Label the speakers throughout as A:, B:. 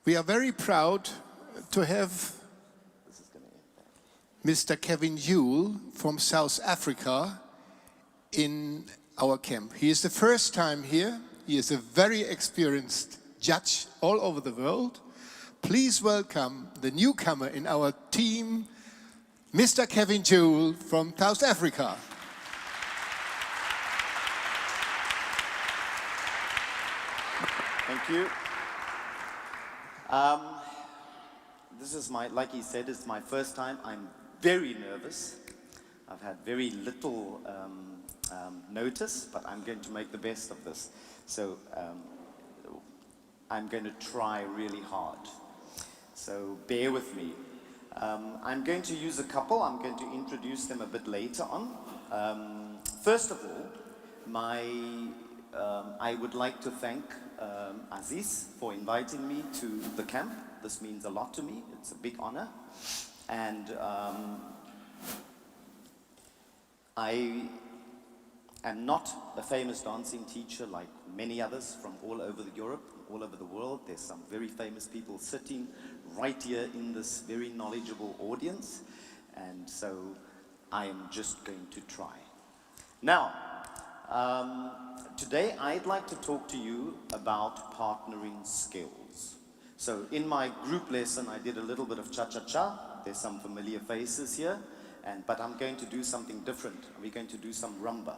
A: We are very proud to have Mr. Kevin Juul from South Africa in our camp. He is the first time here. He is a very experienced judge all over the world. Please welcome the newcomer in our team, Mr. Kevin Juul from South Africa.
B: Thank you. This is like he said, it's my first time. I'm very nervous. I've had very little notice, but I'm going to make the best of this. So I'm going to try really hard. So bear with me. I'm going to use a couple. I'm going to introduce them a bit later on. First of all, I would like to thank Aziz for inviting me to the camp. This means a lot to me. It's a big honor. And I am not a famous dancing teacher like many others from all over Europe, all over the world. There's some very famous people sitting right here in this very knowledgeable audience. And so I am just going to try. Now, today I'd like to talk to you about partnering skills. So in my group lesson I did a little bit of cha-cha-cha. There's some familiar faces here, but I'm going to do something different. We're going to do some rumba.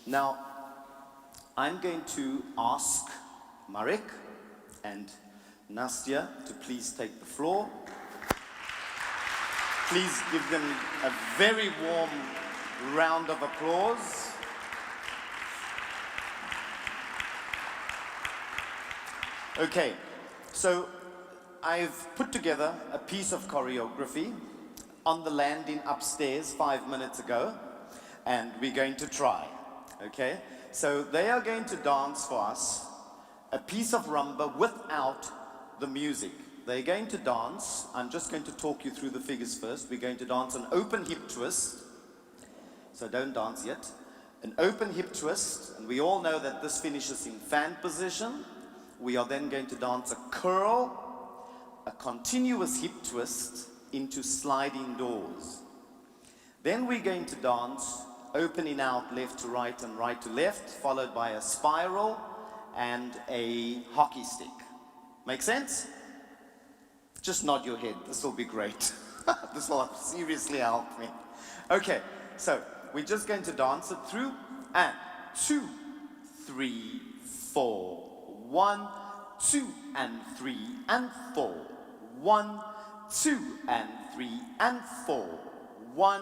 B: Now, I'm going to ask Marek and Nastya to please take the floor. Please give them a very warm round of applause. Okay, so I've put together a piece of choreography on the landing upstairs 5 minutes ago, and we're going to try, okay? So they are going to dance for us a piece of rumba without the music. They're going to dance, I'm just going to talk you through the figures first. We're going to dance an open hip twist, so don't dance yet. An open hip twist, and we all know that this finishes in fan position. We are then going to dance a curl, a continuous hip twist into sliding doors. Then we're going to dance opening out left to right and right to left, followed by a spiral and a hockey stick. Make sense? Just nod your head. This will be great. This will seriously help me. Okay, so we're just going to dance it through. And 2, 3, 4. 1, 2, and 3, and 4. 1, 2, and 3, and 4. 1,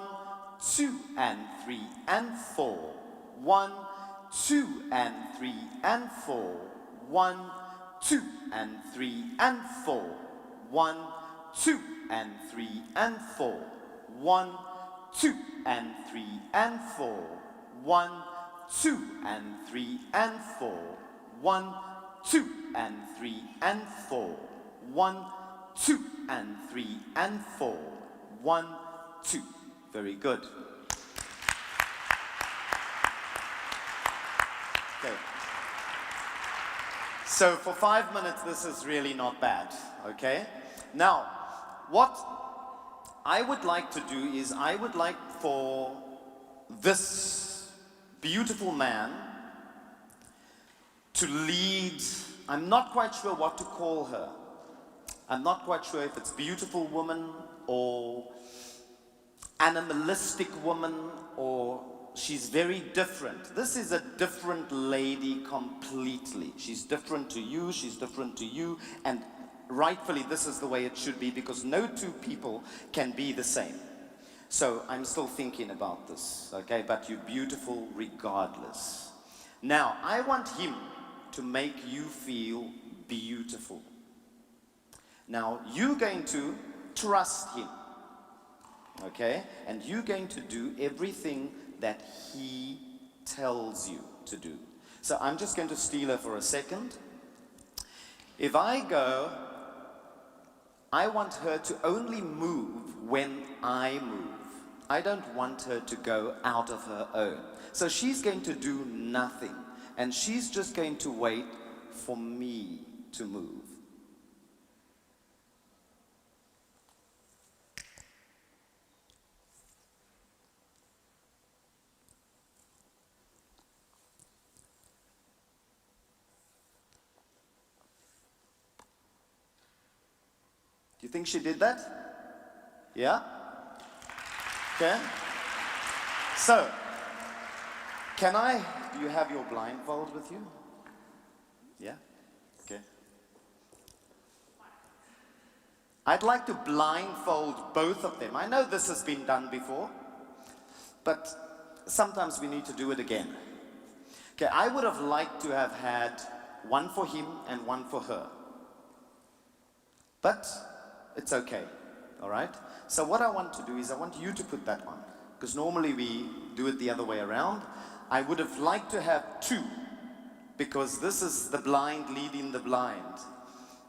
B: 2, and 3, and 4. 1, 2, and 3, and 4. 1, 2, and 3, and 4. 1, 2, and 3, and 4. 1, 2, and 3, and 4. 1, 2, and 3, and 4. 1, 2, and 3, and 4. 1, 2, and 3, and 4. 1, 2. Very good. Okay. So for 5 minutes, this is really not bad, okay? Now, what I would like to do is I would like for this beautiful man to lead. I'm not quite sure what to call her. I'm not quite sure if it's beautiful woman or animalistic woman, or she's very different. This is a different lady completely. She's different to you, she's different to you, and rightfully this is the way it should be, because no two people can be the same. So I'm still thinking about this, okay? But you're beautiful regardless. Now, I want him to make you feel beautiful. Now, you're going to trust him, okay? And you're going to do everything that he tells you to do. So I'm just going to steal her for a second. If I go, I want her to only move when I move. I don't want her to go out of her own. So she's going to do nothing. And she's just going to wait for me to move. Do you think she did that? Yeah? Okay. So, do you have your blindfold with you? Yeah? Okay. I'd like to blindfold both of them. I know this has been done before, but sometimes we need to do it again. Okay, I would have liked to have had one for him and one for her. But it's okay, all right? So what I want to do is I want you to put that on, because normally we do it the other way around. I would have liked to have two, because this is the blind leading the blind,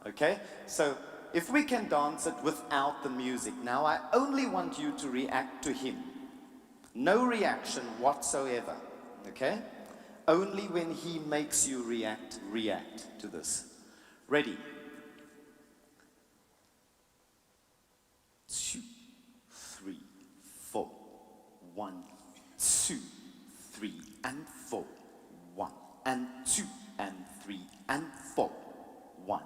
B: okay? So if we can dance it without the music. Now I only want you to react to him. No reaction whatsoever, okay? Only when he makes you react to this. Ready? 2, 3, 4. 1, 2, 3, and 4. 1, and 2, and 3, and 4. 1,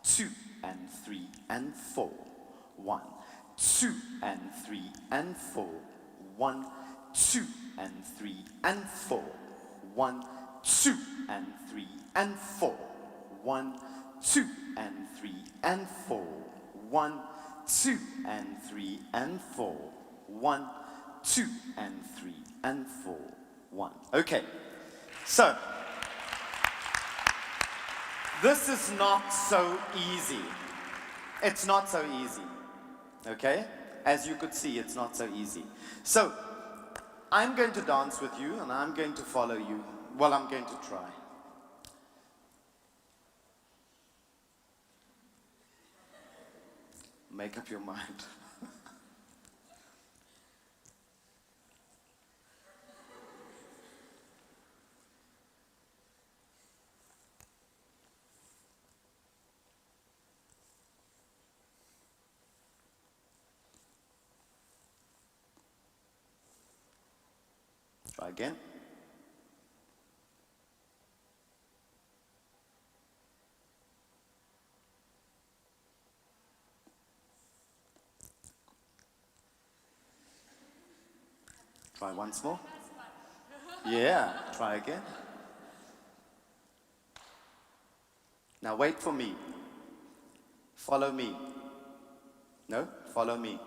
B: 2, and 3, and 4. 1, 2, and 3, and 4. 1, 2, and 3, and 4. 1, 2, and 3, and 4. 1, 2, and 3, and 4. 1, 2, and 3, and 4. 1, 2, and 3, and 4. 1. Okay. So, this is not so easy. It's not so easy. Okay? As you could see, it's not so easy. So, I'm going to dance with you and I'm going to follow you. Well, I'm going to try. Make up your mind. Try again. Try once more. Yeah, try again. Now wait for me. Follow me. No? Follow me.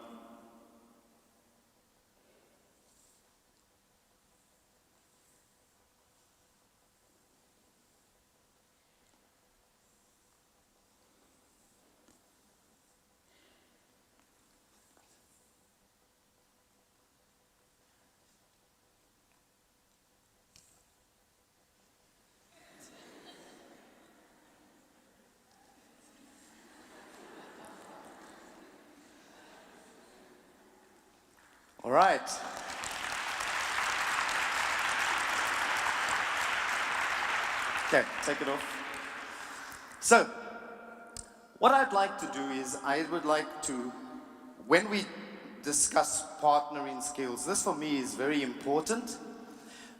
B: All right. Okay, take it off. So, what I'd like to do is I would like to, when we discuss partnering skills, this for me is very important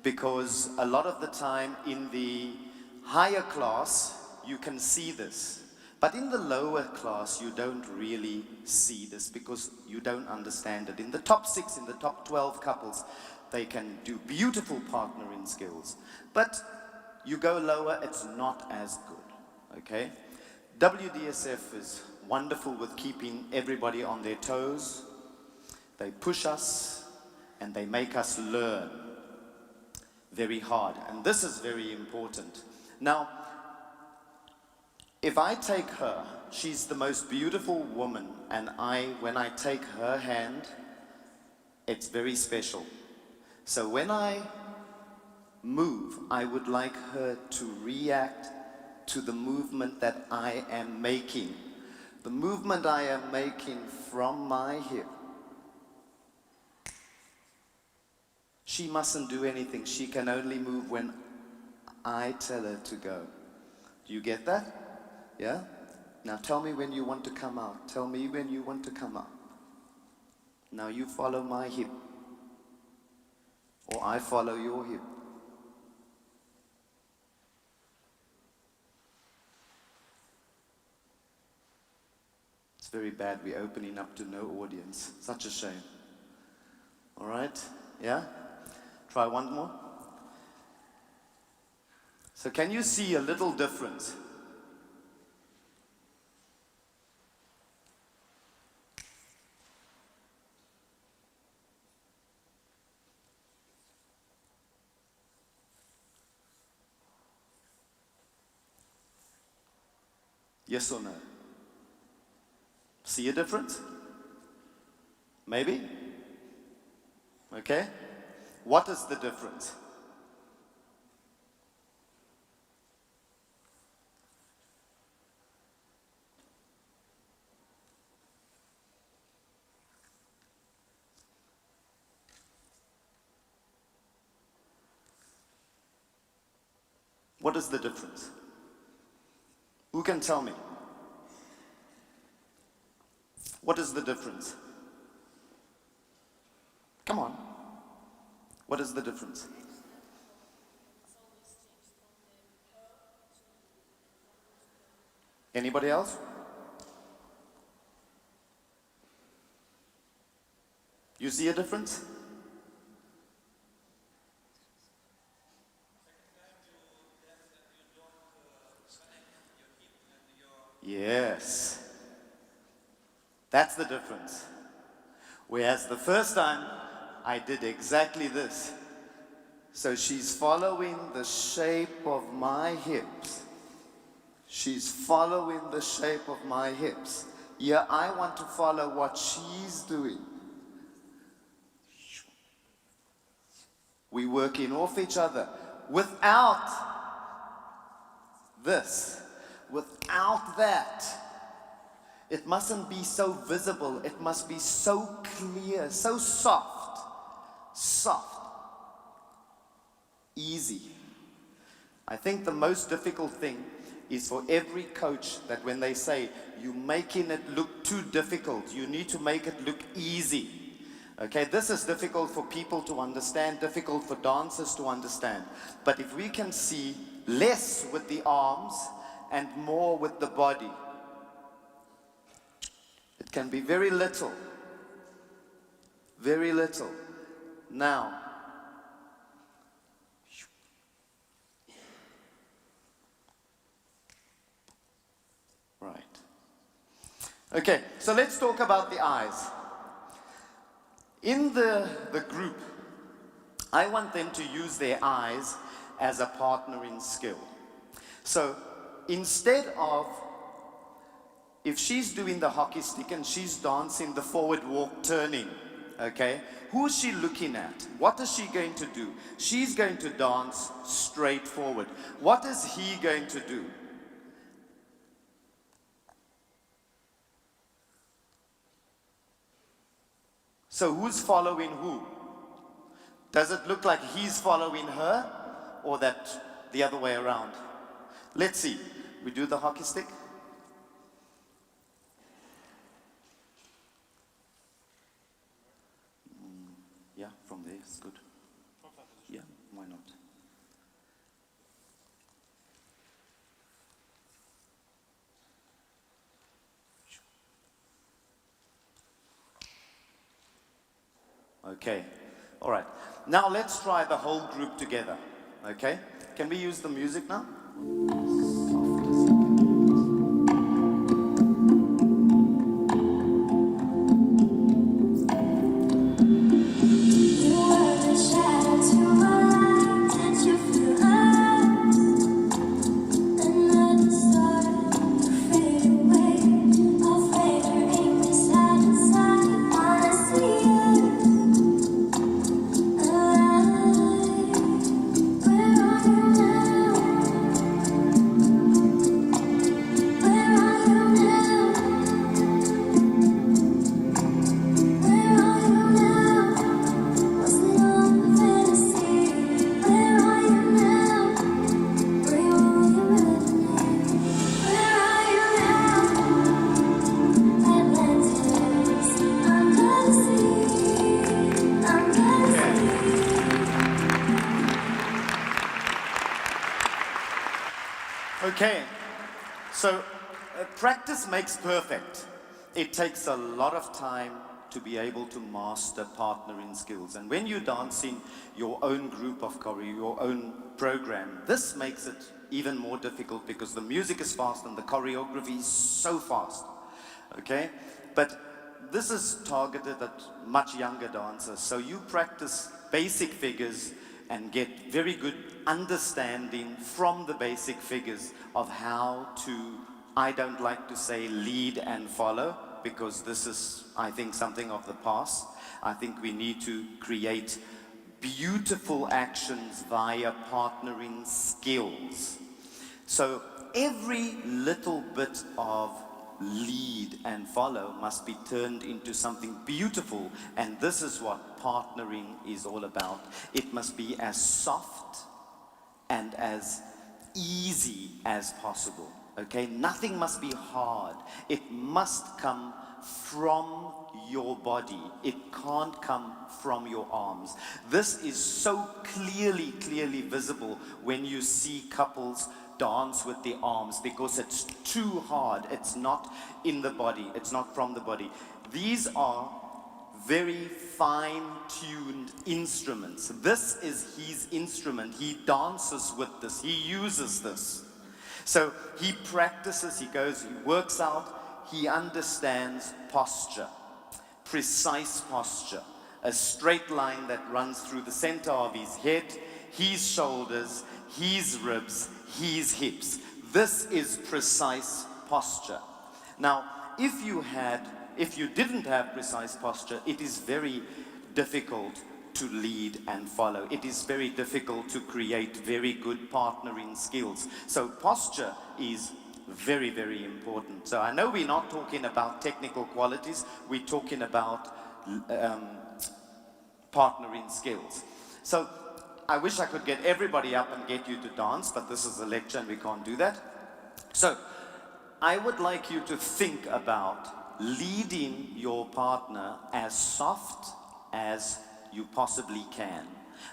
B: because a lot of the time in the higher class, you can see this. But in the lower class, you don't really see this because you don't understand it. In the top 6, in the top 12 couples, they can do beautiful partnering skills. But you go lower, it's not as good, okay? WDSF is wonderful with keeping everybody on their toes. They push us and they make us learn very hard. And this is very important. Now, if I take her, she's the most beautiful woman, and when I take her hand, it's very special. So when I move, I would like her to react to the movement that I am making. The movement I am making from my hip. She mustn't do anything. She can only move when I tell her to go. Do you get that? Yeah? Now tell me when you want to come out. Tell me when you want to come out. Now you follow my hip. Or I follow your hip. It's very bad we're opening up to no audience. Such a shame. All right? Yeah? Try one more. So can you see a little difference? Yes or no? See a difference? Maybe? Okay. What is the difference? What is the difference? Who can tell me? What is the difference? Come on. What is the difference? Anybody else? You see a difference? Yes. That's the difference. Whereas the first time, I did exactly this. So she's following the shape of my hips. She's following the shape of my hips. Here, I want to follow what she's doing. We're working off each other without this, without that. It mustn't be so visible. It must be so clear, so soft, easy. I think the most difficult thing is for every coach that when they say, you're making it look too difficult, you need to make it look easy. Okay, this is difficult for people to understand, difficult for dancers to understand. But if we can see less with the arms and more with the body, it can be very little. Very little. Now, right. Okay, so let's talk about the eyes. In the group, I want them to use their eyes as a partnering skill. So instead of, if she's doing the hockey stick and she's dancing the forward walk turning, okay, who is she looking at? What is she going to do? She's going to dance straight forward. What is he going to do? So who's following who? Does it look like he's following her or that the other way around? Let's see. We do the hockey stick. Yeah, from there is good. Yeah, why not? Okay, all right. Now let's try the whole group together, okay? Can we use the music now? Okay, so practice makes perfect. it takes a lot of time to be able to master partnering skills. And when you're dancing your own group of choreo, your own program, this makes it even more difficult because the music is fast and the choreography is so fast. Okay? But this is targeted at much younger dancers. So you practice basic figures and get very good understanding from the basic figures of how to, I don't like to say lead and follow, because this is, I think, something of the past. I think we need to create beautiful actions via partnering skills. So every little bit of lead and follow must be turned into something beautiful, and this is what partnering is all about. It must be as soft and as easy as possible. Okay, nothing must be hard. It must come from your body. It can't come from your arms. This is so clearly visible when you see couples dance with the arms, because it's too hard. It's not in the body. It's not from the body. These are very fine-tuned instruments. This is his instrument. He dances with this. He uses this. So he practices, he goes, he works out, he understands posture, precise posture, a straight line that runs through the center of his head, his shoulders, his ribs, his hips. This is precise posture. Now, if you didn't have precise posture, it is very difficult to lead and follow. It is very difficult to create very good partnering skills. So posture is very, very important. So I know we're not talking about technical qualities, we're talking about partnering skills. So I wish I could get everybody up and get you to dance, but this is a lecture and we can't do that. So I would like you to think about leading your partner as soft as you possibly can.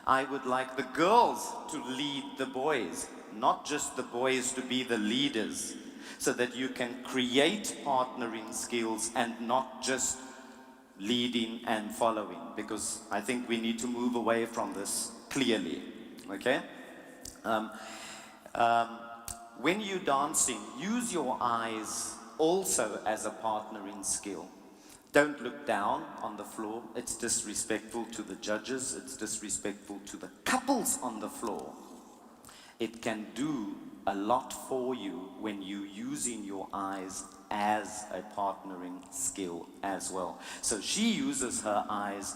B: I would like the girls to lead the boys, not just the boys to be the leaders, so that you can create partnering skills and not just leading and following, because I think we need to move away from this clearly, okay? When you're dancing, use your eyes also as a partnering skill. Don't look down on the floor. It's disrespectful to the judges. It's disrespectful to the couples on the floor. It can do a lot for you when you're using your eyes as a partnering skill as well. So she uses her eyes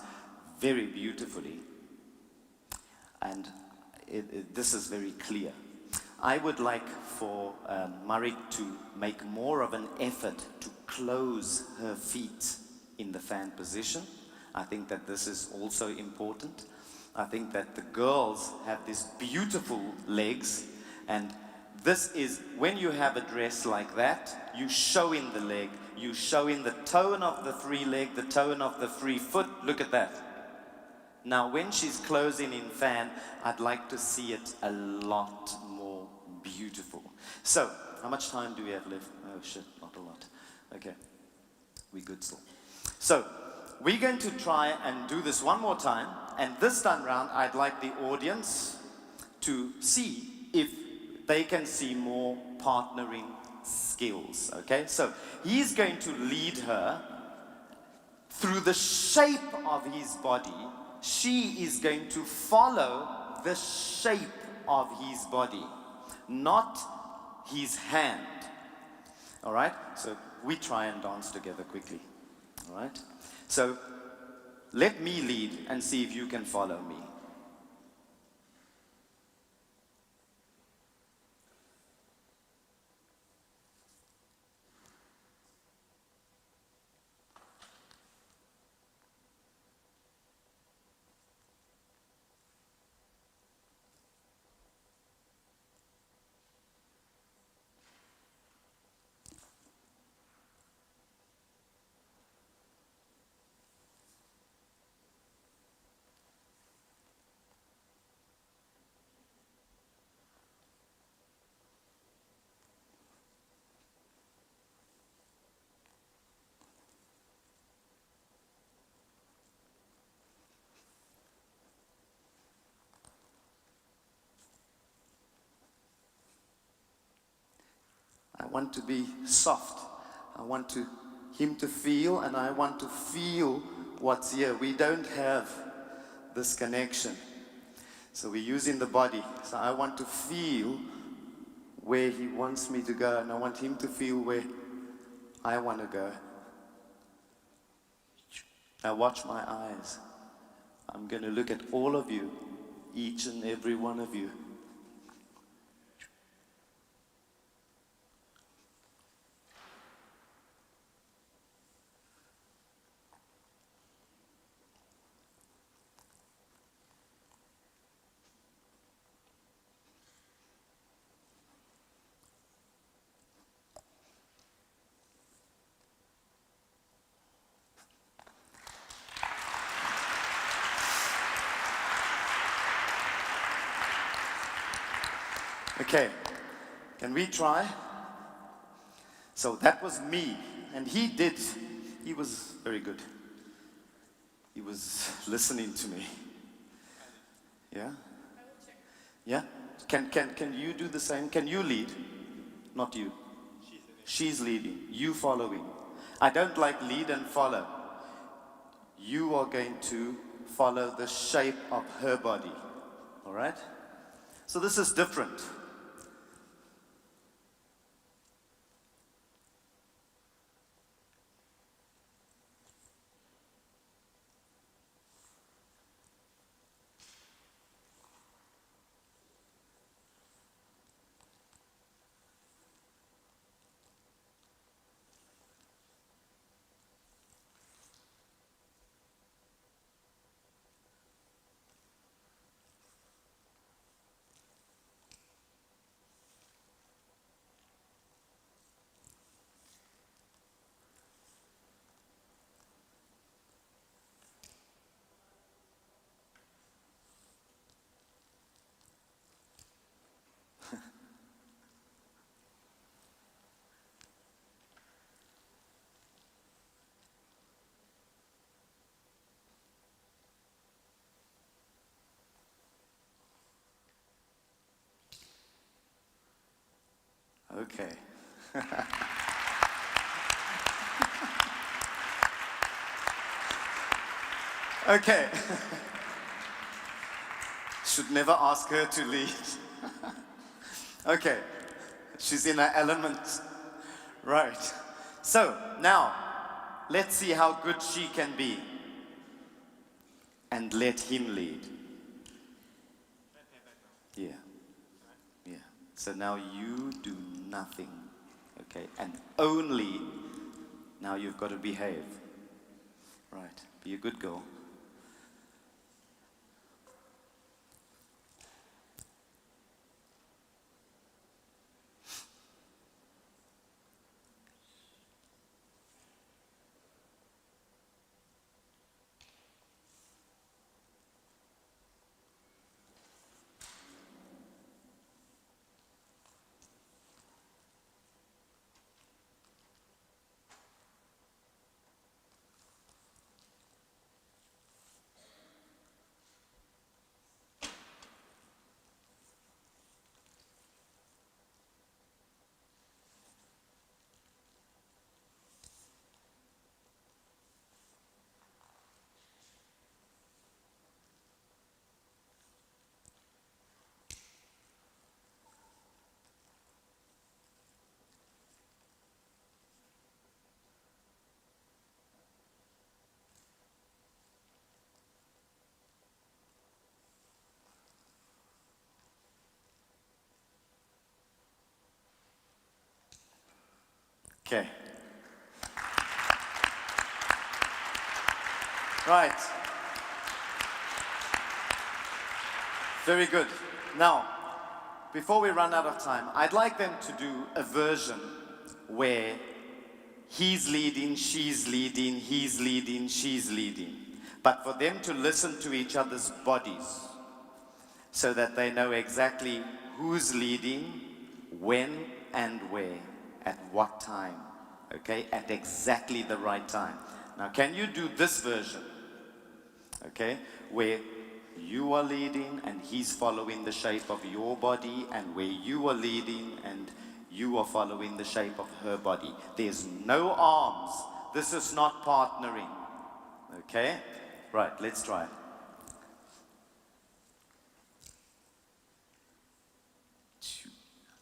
B: very beautifully. And this is very clear. I would like for Marik to make more of an effort to close her feet in the fan position. I think that this is also important. I think that the girls have these beautiful legs, and this is, when you have a dress like that, you show in the leg, you show in the tone of the free leg, the tone of the free foot. Look at that. Now when she's closing in fan, I'd like to see it a lot more beautiful. So, how much time do we have left? Oh shit, not a lot. Okay, we good still. So, we're going to try and do this one more time, and this time round I'd like the audience to see if they can see more partnering skills, okay? So, he's going to lead her through the shape of his body. She is going to follow the shape of his body, not his hand. All right? So we try and dance together quickly. All right? So let me lead and see if you can follow me. I want to be soft. I want him to feel, and I want to feel what's here. We don't have this connection. So we're using the body. So I want to feel where he wants me to go, and I want him to feel where I want to go. Now watch my eyes. I'm going to look at all of you, each and every one of you. Okay, can we try? So that was me, and he was very good. He was listening to me. Yeah? Yeah? Can you do the same? Can you lead? Not you. She's leading, you following. I don't like lead and follow. You are going to follow the shape of her body. All right? So this is different. Okay. Okay. Should never ask her to lead. Okay. She's in her element. Right. So, now, let's see how good she can be. And let him lead. Yeah. Yeah. So now you do nothing. Okay. And only now you've got to behave. Right. Be a good girl. Okay. Right. Very good. Now, before we run out of time, I'd like them to do a version where he's leading, she's leading, he's leading, she's leading. But for them to listen to each other's bodies so that they know exactly who's leading, when and where, at what time, okay? At exactly the right time. Now, can you do this version, okay? Where you are leading and he's following the shape of your body, and where you are leading and You are following the shape of her body. There's no arms. This is not partnering. Okay? Right, let's try it. 2,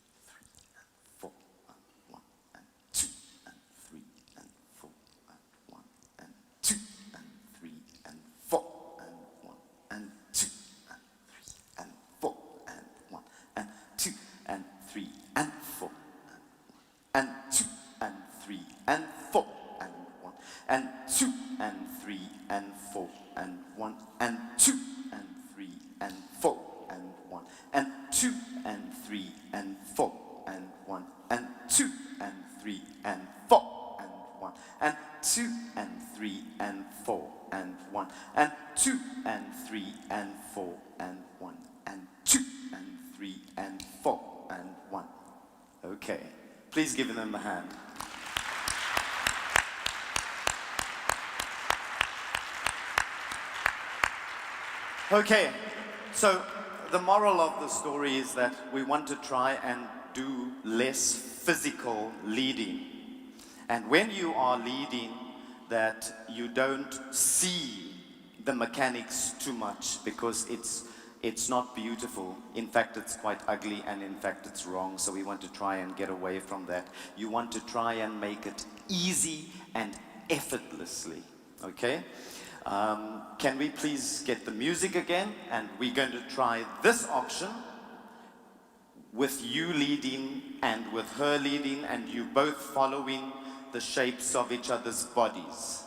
B: 3, and 4, and 1, and 2, and 3, and 4, and 1, and 2, and 3, and 4, and 1, and 2, and 3, and 4, and 1, and 2, and 3, and 4, and 2, and 3, and 4, and 1, and 2, and 3, and 4, and 1, and 2, and 3, and 4, and 1, and 2, and 3, and 4, and 1, and 2, and 3, and 4, and 1, and 2, and 3, and 4, and 1, and 2, and 3, and 4, and 1, and 2, and 3, and 4, and 1. Okay. Please give them a hand. Okay, so the moral of the story is that we want to try and do less physical leading. And when you are leading, that you don't see the mechanics too much, because it's not beautiful. In fact, it's quite ugly, and in fact, it's wrong. So we want to try and get away from that. You want to try and make it easy and effortlessly, okay? Can we please get the music again? And we're going to try this option with you leading and with her leading, and you both following the shapes of each other's bodies.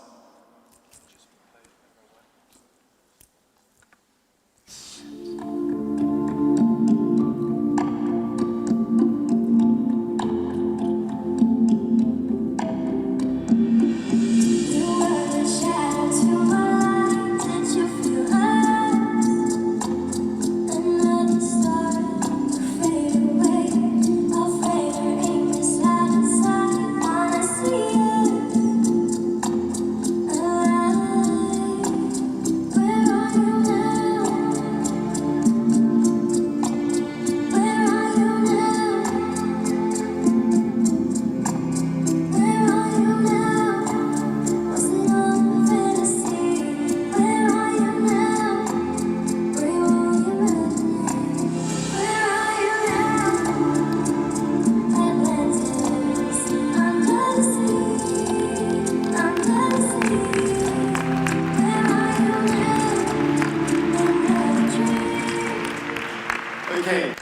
B: Okay,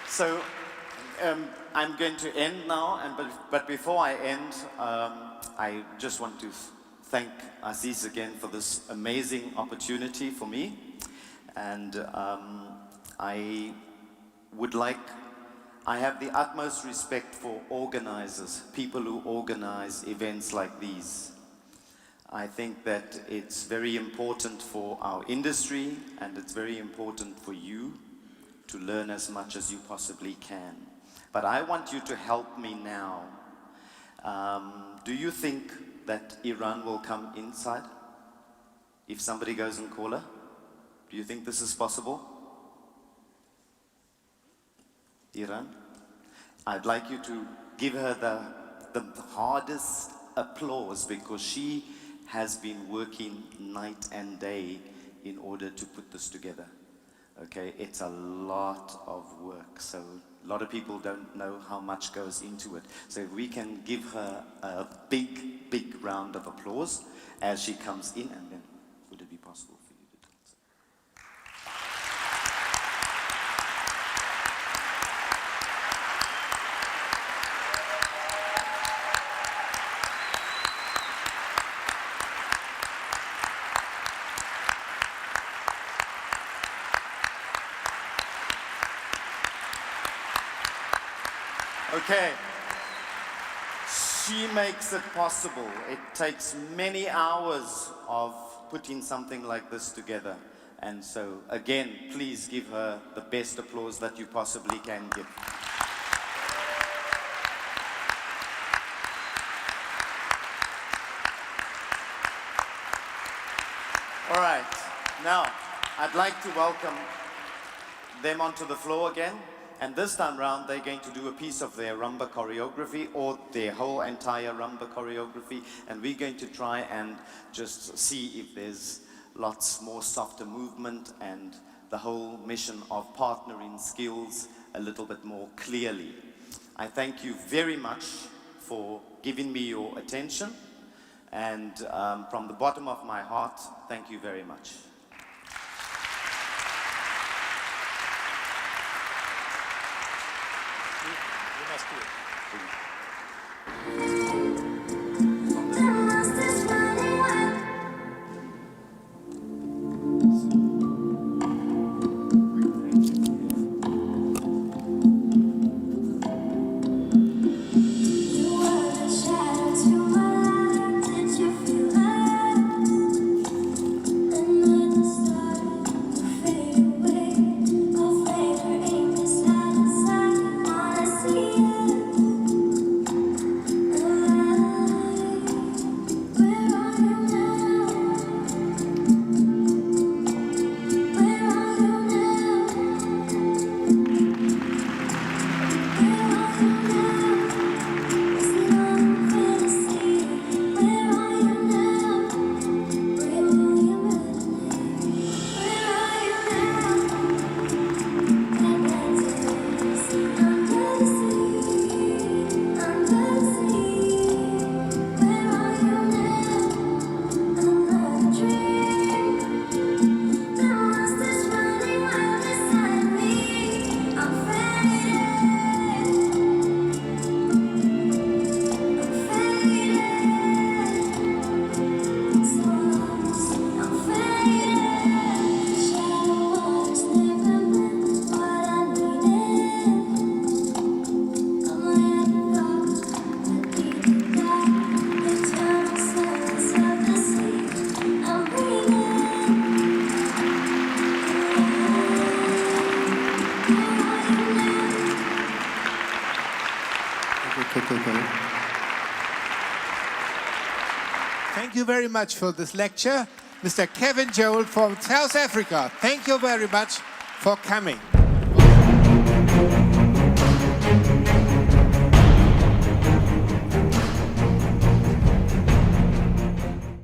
B: so I'm going to end now, but before I end, I just want to thank Aziz again for this amazing opportunity for me, and I have the utmost respect for organizers, people who organize events like these. I think that it's very important for our industry, and it's very important for you to learn as much as you possibly can. But I want you to help me now. Do you think that Iran will come inside? If somebody goes and call her? Do you think this is possible? Iran? I'd like you to give her the hardest applause, because she has been working night and day in order to put this together. Okay, it's a lot of work, so a lot of people don't know how much goes into it. So if we can give her a big, big round of applause as she comes in, and then would it be possible for you to dance? Okay, she makes it possible. It takes many hours of putting something like this together. And so, again, please give her the best applause that you possibly can give. All right, now I'd like to welcome them onto the floor again. And this time round, they're going to do a piece of their rumba choreography or their whole entire rumba choreography. And we're going to try and just see if there's lots more softer movement and the whole mission of partnering skills a little bit more clearly. I thank you very much for giving me your attention. And from the bottom of my heart, thank you very much.
A: You must do it. Thank you very much for this lecture, Mr. Kevin Juul from South Africa. Thank you very much for coming.